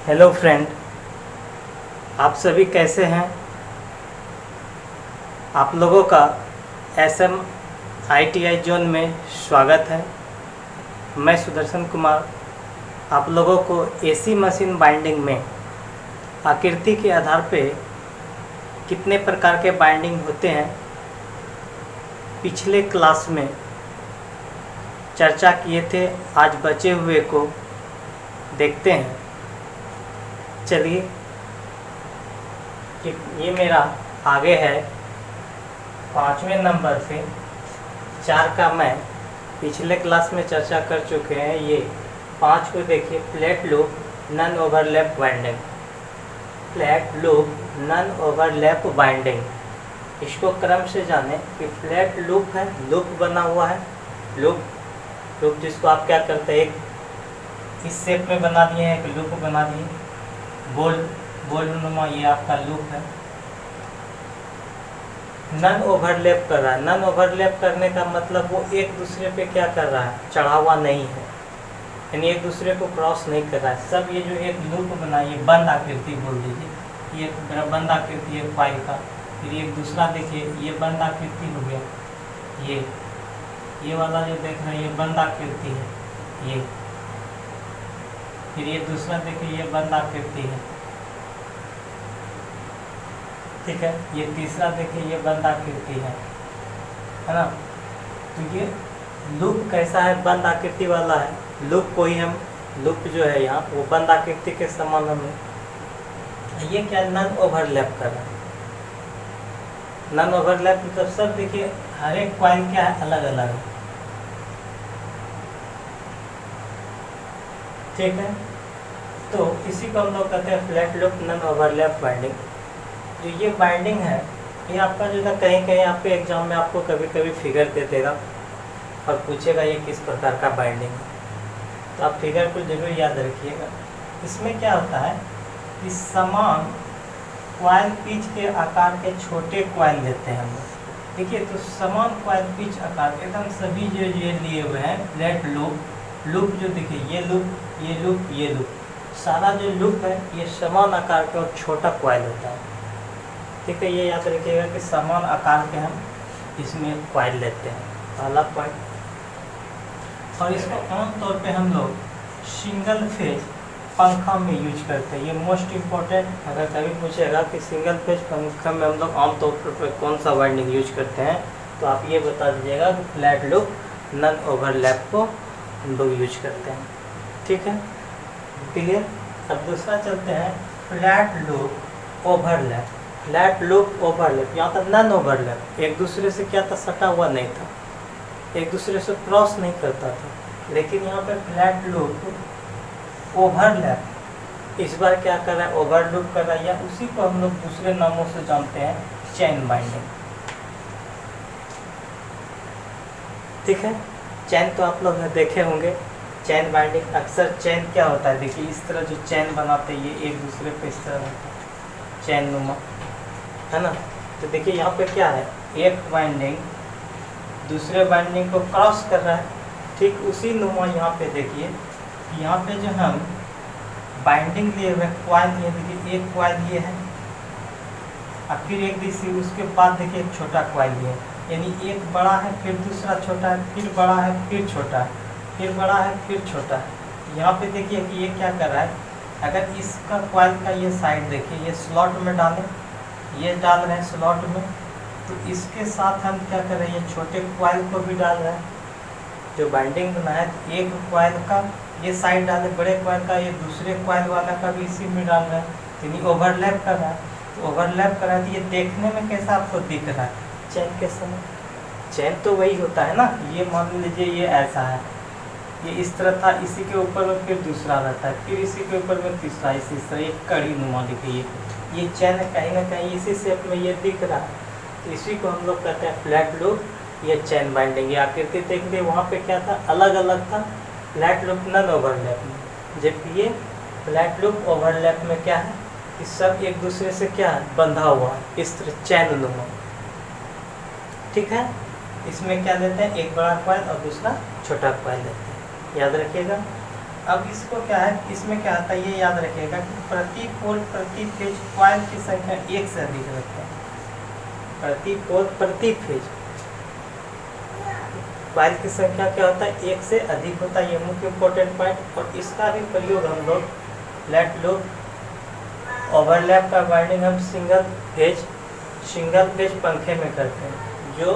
Hello friend, आप सभी कैसे हैं। आप लोगों का एसएम आईटीआई जोन में स्वागत है। मैं सुदर्शन कुमार आप लोगों को एसी मशीन बाइंडिंग में आकृति के आधार पे कितने प्रकार के बाइंडिंग होते हैं पिछले क्लास में चर्चा किए थे। आज बचे हुए को देखते हैं। चलिए, ये मेरा आगे है 5वें नंबर पे 4 का। मैं पिछले क्लास में चर्चा कर चुके हैं। ये 5 को देखिए, flat loop non overlap binding. Flat loop non overlap binding, इसको क्रम से जाने कि फ्लैट लूप है, लूप बना हुआ है। लूप जिसको आप क्या करते हैं, एक इस शेप में बना दिए हैं, एक लूप बना दिए बोल नुमा, ये आपका लूप है। नन ओवरलैप कर रहा है। नन ओवरलैप करने का मतलब वो एक दूसरे पे क्या कर रहा है, चढ़ा हुआ नहीं है, यानी एक दूसरे को क्रॉस नहीं कर रहा है। सब ये जो एक लूप बना, ये बंद आकृति बोल दीजिए, ये बंद आकृति है फाइल का। फिर एक दूसरा देखिए, ये बंद आकृति हो गया। ये वाला जो देख रहे हैं, ये बंद आकृति है। ये फिर ये दूसरा देखिए, ये बंद आकृति है, ठीक है। ये तीसरा देखिए, ये बंद आकृति है ना। तो ये लूप कैसा है, बंद आकृति वाला है। लूप कोई हम लूप जो है यहाँ, वो बंद आकृति के समान हमें, ये क्या नन ओवरलैप कर रहा है। नन ओवरलैप मतलब सब देखिए, हर एक कॉइल क्या है, अलग अलग है, ठीक है। तो इसी को हम लोग कहते हैं flat loop non overlap binding. जो ये बाइंडिंग है, ये आपका जो है कहीं कहीं आपके एग्जाम में आपको कभी कभी फिगर दे देगा और पूछेगा ये किस प्रकार का बाइंडिंग है, तो आप फिगर को जरूर याद रखिएगा। इसमें क्या होता है कि समान कॉइल पिच के आकार के छोटे कॉइल लेते हैं हम लोग। देखिए, तो समान कॉइल पिच आकार एकदम सभी जो ये लिए हुए हैं फ्लैट लूप जो देखिए, ये लूप सारा जो लूप है, ये समान आकार का और छोटा कॉइल होता है, ठीक है। ये याद रखिएगा कि समान आकार के हम इसमें कॉइल लेते हैं, पहला पॉइंट। और इसको आमतौर पे हम लोग सिंगल फेज पंखा में यूज करते हैं। ये मोस्ट इम्पोर्टेंट, अगर कभी पूछेगा कि सिंगल फेज पंखा में हम लोग आमतौर पर कौन सा वाइंडिंग यूज करते हैं, तो आप ये बता दीजिएगा कि फ्लैट लूप नॉन ओवरलैप को हम लोग यूज करते हैं, ठीक है, क्लियर। अब दूसरा चलते हैं flat loop overlap. Flat loop overlap, यहाँ तक नॉन ओवरलैप, एक दूसरे से क्या था, सटा हुआ नहीं था, एक दूसरे से क्रॉस नहीं करता था। लेकिन यहाँ पे फ्लैट लूप ओवरलैप इस बार क्या कर रहा है, ओवरलैप कर रहा है, या उसी को हम लोग दूसरे नामों से जानते हैं, चेन बाइंडिंग, ठीक है। चैन तो आप लोग देखे होंगे। चैन बाइंडिंग, अक्सर चैन क्या होता है, देखिए इस तरह जो चैन बनाते हैं, ये एक दूसरे पे इस तरह होता है, चैन नुमा, है ना। तो देखिए यहाँ पे क्या है, एक बाइंडिंग दूसरे बाइंडिंग को क्रॉस कर रहा है, ठीक उसी नुमा यहाँ पे देखिए, यहाँ पे जो हम बाइंडिंग लिए हुए कॉइल लिए, देखिए एक कॉइल ये है और फिर एक दूसरी, उसके बाद देखिए एक छोटा कॉइल ये है, यानी एक बड़ा है, फिर दूसरा छोटा है, फिर बड़ा है, फिर छोटा है, फिर बड़ा है, फिर छोटा है। यहाँ पे देखिए कि ये क्या कर रहा है, अगर इसका कॉइल का ये साइड देखिए, ये स्लॉट में डालें, ये डाल रहे हैं स्लॉट में, तो इसके साथ हम क्या कर रहे हैं, ये छोटे कॉइल को भी डाल रहे हैं। जो बाइंडिंग बना है, एक कॉइल का ये साइड डाले, बड़े कॉइल का ये दूसरे कॉइल वाला का भी इसी में डाल रहे हैं, यानी ओवरलैप कर रहा है। तो ओवरलैप कर रहा है, तो ये देखने में कैसा आपको दिख रहा है, चैन के समय। चैन तो वही होता है ना, ये मान लीजिए ये ऐसा है, ये इस तरह था, इसी के ऊपर में फिर दूसरा रहता है, फिर इसी के ऊपर में तीसरा, इसी तरह एक कड़ी नुमा देखिए, ये चैन है, कहीं ना कहीं इसी शेप में ये दिख रहा है। तो इसी को हम लोग कहते हैं फ्लैट लूप, ये चैन बाइंडिंग। ये आकृति देख ली, वहाँ पे क्या था, अलग अलग था, फ्लैट लूप नॉन ओवरलैप में। जबकि ये फ्लैट लूप ओवरलैप में क्या है, कि सब एक दूसरे से क्या है, बंधा हुआ है, इस तरह चैन नुमा, ठीक है। इसमें क्या लेते हैं, एक बड़ा कॉइल और दूसरा छोटा कॉइल लेते हैं, याद रखिएगा। अब इसको क्या है, इसमें क्या आता है ये याद रखिएगा कि प्रति पोल प्रति फेज कॉइल की संख्या एक से अधिक रखते हैं। प्रति पोल प्रति फेज कॉइल की संख्या क्या होता है, एक से अधिक होता है। ये मुख्य इंपॉर्टेंट पॉइंट। और इसका भी प्रयोग हम लोग लेट लो ओवरलैप का वाइंडिंग हम सिंगल फेज पंखे में करते हैं। जो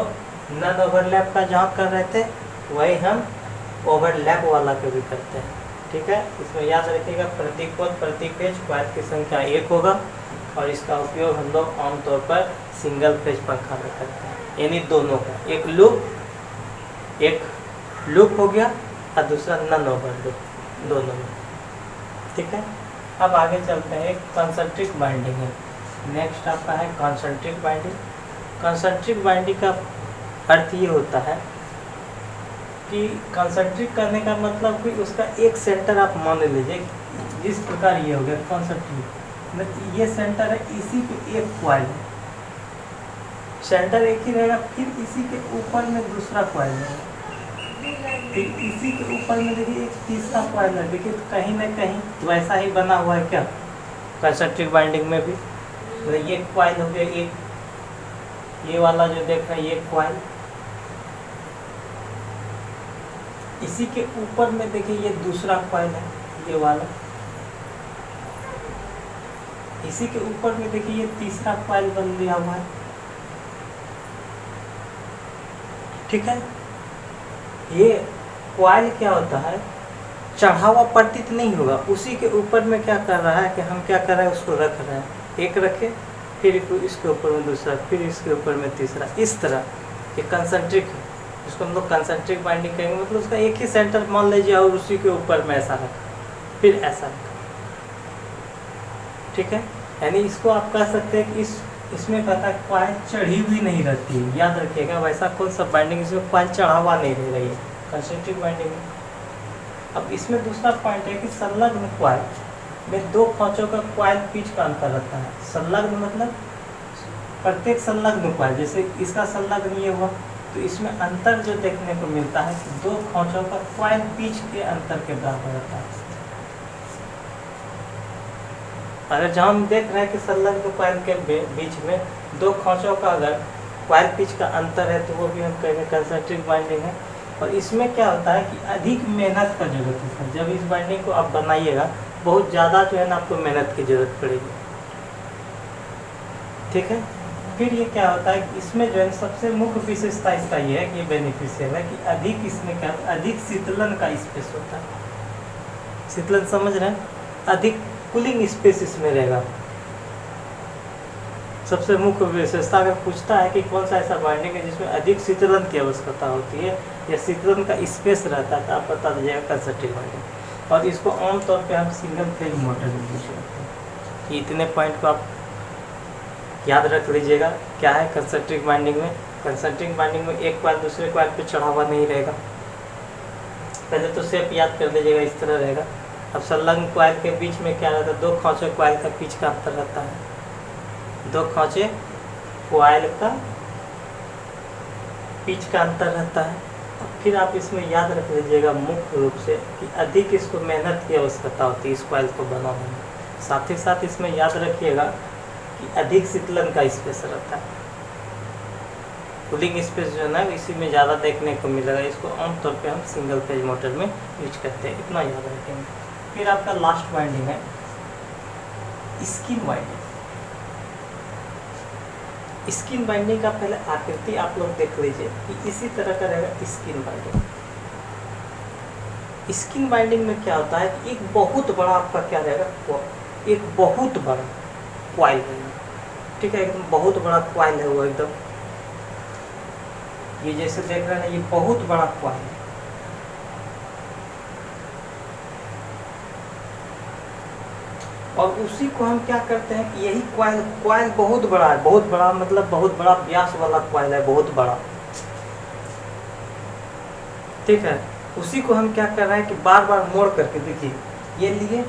नन ओवरलैप का जहाँ कर रहे थे वही हम ओवरलैप वाला को भी करते हैं। ठीक है, इसमें याद रखिएगा प्रति पोल प्रति फेज कॉइल की संख्या एक होगा और इसका उपयोग हम लोग आमतौर पर सिंगल फेज पंखा में करते हैं। यानी दोनों का, एक लूप हो गया और दूसरा नन ओवर लूप, दोनों में। ठीक है, अब आगे चलते हैं। एक कंसंट्रिक बाइंडिंग है। नेक्स्ट आपका है कंसंट्रिक बाइंडिंग। कंसंट्रिक बाइंडिंग का अर्थ ये होता है कि कंसंट्रिक करने का मतलब कि उसका एक सेंटर आप मान लीजिए, जिस प्रकार ये हो गया कंसंट्रिक, मतलब ये सेंटर है, इसी पे एक कॉइल है, सेंटर एक ही रहेगा, फिर इसी के ऊपर में दूसरा कॉइल है, फिर इसी के ऊपर में देखिए एक तीसरा कॉइल है। देखिए कहीं ना कहीं वैसा ही बना हुआ है क्या कंसंट्रिक बाइंडिंग में भी। मतलब ये कॉइल हो गया एक, ये वाला जो देख रहे हैं ये कॉइल, इसी के ऊपर में देखिए ये दूसरा कॉइल है ये वाला, इसी के ऊपर में देखिए ये तीसरा कॉइल बन दिया हुआ है। ठीक है, ये कॉइल क्या होता है, चढ़ा हुआ पतित नहीं होगा, उसी के ऊपर में क्या कर रहा है कि हम क्या कर रहे हैं उसको रख रहे हैं, एक रखे फिर इसके ऊपर में दूसरा, फिर इसके ऊपर में तीसरा, इस तरह ये कंसंट्रिक है। इसको हम लोग कंसंट्रिक बाइंडिंग कहेंगे। मतलब उसका एक ही सेंटर मान लीजिए और उसी के ऊपर में ऐसा रखा फिर ऐसा रखा। ठीक है, यानी इसको आप कह सकते हैं कि इसमें कहता है कॉइल चढ़ी हुई नहीं रहती है। याद रखिएगा वैसा कौन सा बाइंडिंग इसमें कॉइल चढ़ा हुआ नहीं रह रही है कंसंट्रिक बाइंडिंग में। अब इसमें दूसरा पॉइंट है कि संलग्न कॉइल में दो खांचों का कॉइल पिच का अंतर रहता है। संलग्न मतलब प्रत्येक संलग्न कॉइल, जैसे इसका संलग्न ये हुआ तो इसमें अंतर जो देखने को मिलता है कि दो खांचों का कॉइल पिच के अंतर के बराबर रहता है। अगर जहाँ हम देख रहे हैं कि संलग्न कॉइल के बीच में दो खांचों का अगर कॉइल पिच का अंतर है तो वो भी हम कहेंगे कंसंट्रिक बाइंडिंग है। और इसमें क्या होता है कि अधिक मेहनत का जरूरत होता है। जब इस बाइंडिंग को आप बनाइएगा बहुत ज़्यादा जो है ना आपको मेहनत की जरूरत पड़ेगी। ठीक है, फिर ये क्या होता है कि इसमें जो है सबसे मुख्य विशेषता इसका ये है कि ये बेनिफिशियल है कि अधिक इसमें क्या अधिक शीतलन का स्पेस होता है। शीतलन समझ रहे हैं, अधिक कूलिंग स्पेस इसमें रहेगा। सबसे मुख्य विशेषता अगर पूछता है कि कौन सा ऐसा बाइंडिंग है जिसमें अधिक शीतलन की आवश्यकता होती है या शीतलन का स्पेस रहता है तो आप बता दीजिएगा कंसंट्रिक बाइंडिंग। और इसको आमतौर पे हम सिंगल फेज मोटर में यूज करते हैं। इतने पॉइंट को आप याद रख लीजिएगा। क्या है कंसंट्रिक बाइंडिंग में, कंसंट्रिक बाइंडिंग में एक कॉइल दूसरे कॉइल पे चढ़ा हुआ नहीं रहेगा। पहले तो शेप याद कर लीजिएगा, इस तरह रहेगा। अब संलग्न कॉइल के बीच में क्या रहता है, दो खांचे कॉइल का पिच का अंतर रहता है। दो खांचे कॉइल का पिच का अंतर रहता है। फिर आप इसमें याद रख लीजिएगा मुख्य रूप से कि अधिक इसको मेहनत की आवश्यकता होती है इस कॉइल को बनाने में। साथ ही साथ इसमें याद रखिएगा कि अधिक शीतलन का स्पेस रहता है। कूलिंग स्पेस जो है ना इसी में ज़्यादा देखने को मिलेगा। इसको आमतौर पे हम सिंगल फेज मोटर में यूज करते हैं, इतना याद रखेंगे। फिर आपका लास्ट बाइंडिंग है स्किन बाइंडिंग। स्किन बाइंडिंग का पहले आकृति आप लोग देख लीजिए कि इसी तरह का रहेगा स्किन बाइंडिंग। स्किन बाइंडिंग में क्या होता है कि एक बहुत बड़ा आपका क्या रहेगा, एक बहुत बड़ा कॉइल है। ठीक है, एकदम बहुत बड़ा कॉइल है वो एकदम, ये जैसे देख रहे हैं ये बहुत बड़ा कॉइल है। और उसी को हम क्या करते हैं कि यही कॉइल बहुत बड़ा है, बहुत बड़ा मतलब बहुत बड़ा व्यास वाला कॉइल है, बहुत बड़ा। ठीक है, उसी को हम क्या कर रहे हैं कि बार बार मोड़ करके देखिए ये लिए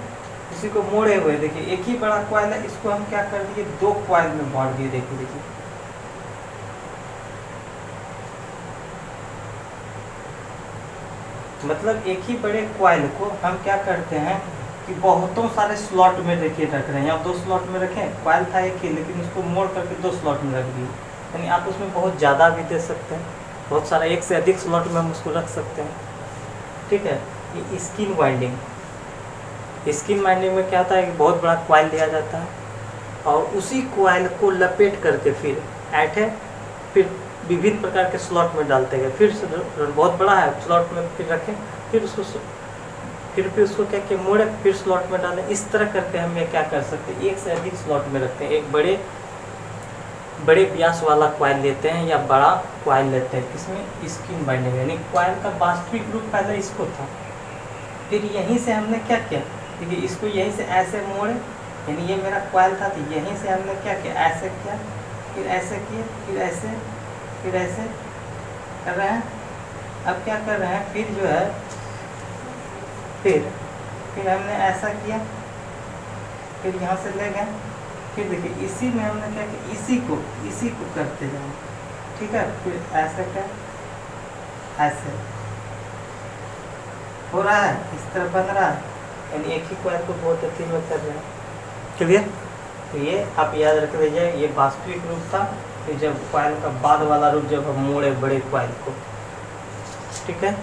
इसी को मोड़े हुए देखिए एक ही बड़ा कॉइल है, इसको हम क्या कर दिए दो कॉइल में बांट दिए। देखिए मतलब एक ही बड़े कॉइल को हम क्या करते हैं कि बहुतों सारे स्लॉट में देखिए रख रहे हैं। आप 2 स्लॉट में रखें, कॉइल था एक ही, लेकिन उसको मोड़ करके 2 स्लॉट में रख दिए। यानी आप उसमें बहुत ज़्यादा भी दे सकते हैं, बहुत सारा, एक से अधिक स्लॉट में हम उसको रख सकते हैं। ठीक है। ये स्किन वाइंडिंग, स्किन वाइंडिंग में क्या होता है कि बहुत बड़ा कॉइल दिया जाता है और उसी कॉइल को लपेट करके फिर ऐठे, फिर विभिन्न प्रकार के स्लॉट में डालते गए। फिर बहुत बड़ा है स्लॉट में फिर रखें, फिर उसको क्या किया, मोड़े, फिर स्लॉट में डालें। इस तरह करके हम ये क्या कर सकते हैं, एक से अधिक स्लॉट में रखते हैं। एक बड़े व्यास वाला कॉइल लेते हैं या बड़ा कॉइल लेते हैं, किसमें, स्किन बाइंडिंग। यानी कॉइल का वास्तविक रूप पहले इसको था, फिर यहीं से हमने क्या किया, देखिए इसको यहीं से ऐसे मोड़े, यानी ये मेरा कॉइल था, तो यहीं से हमने क्या किया, ऐसे किया, फिर ऐसे किए, फिर ऐसे, फिर ऐसे कर रहे हैं। अब क्या कर रहे हैं, फिर जो है फिर हमने ऐसा किया, फिर यहाँ से ले गए, फिर देखिए इसी में हमने क्या किया, इसी को करते जाए। ठीक है। फिर ऐसे कर, ऐसे हो रहा है, इस तरह बन रहा है, यानी एक ही कॉइल को बहुत अच्छी में कर रहे हैं। क्लियर। तो ये आप याद रख लीजिए, ये वास्तविक रूप था, फिर जब कॉइल का बाद वाला रूप जब हम मोड़े बड़े कॉइल को। ठीक है।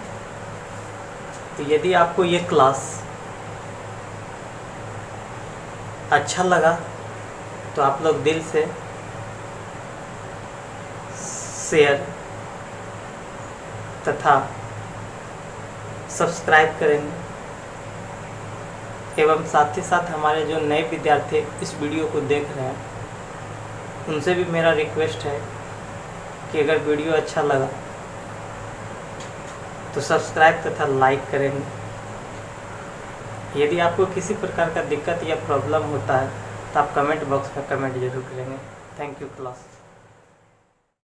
तो यदि आपको ये क्लास अच्छा लगा तो आप लोग दिल से शेयर तथा सब्सक्राइब करेंगे, एवं साथ ही साथ हमारे जो नए विद्यार्थी इस वीडियो को देख रहे हैं उनसे भी मेरा रिक्वेस्ट है कि अगर वीडियो अच्छा लगा तो सब्सक्राइब तथा लाइक करेंगे। यदि आपको किसी प्रकार का दिक्कत या प्रॉब्लम होता है तो आप कमेंट बॉक्स में कमेंट जरूर करेंगे। Thank you class.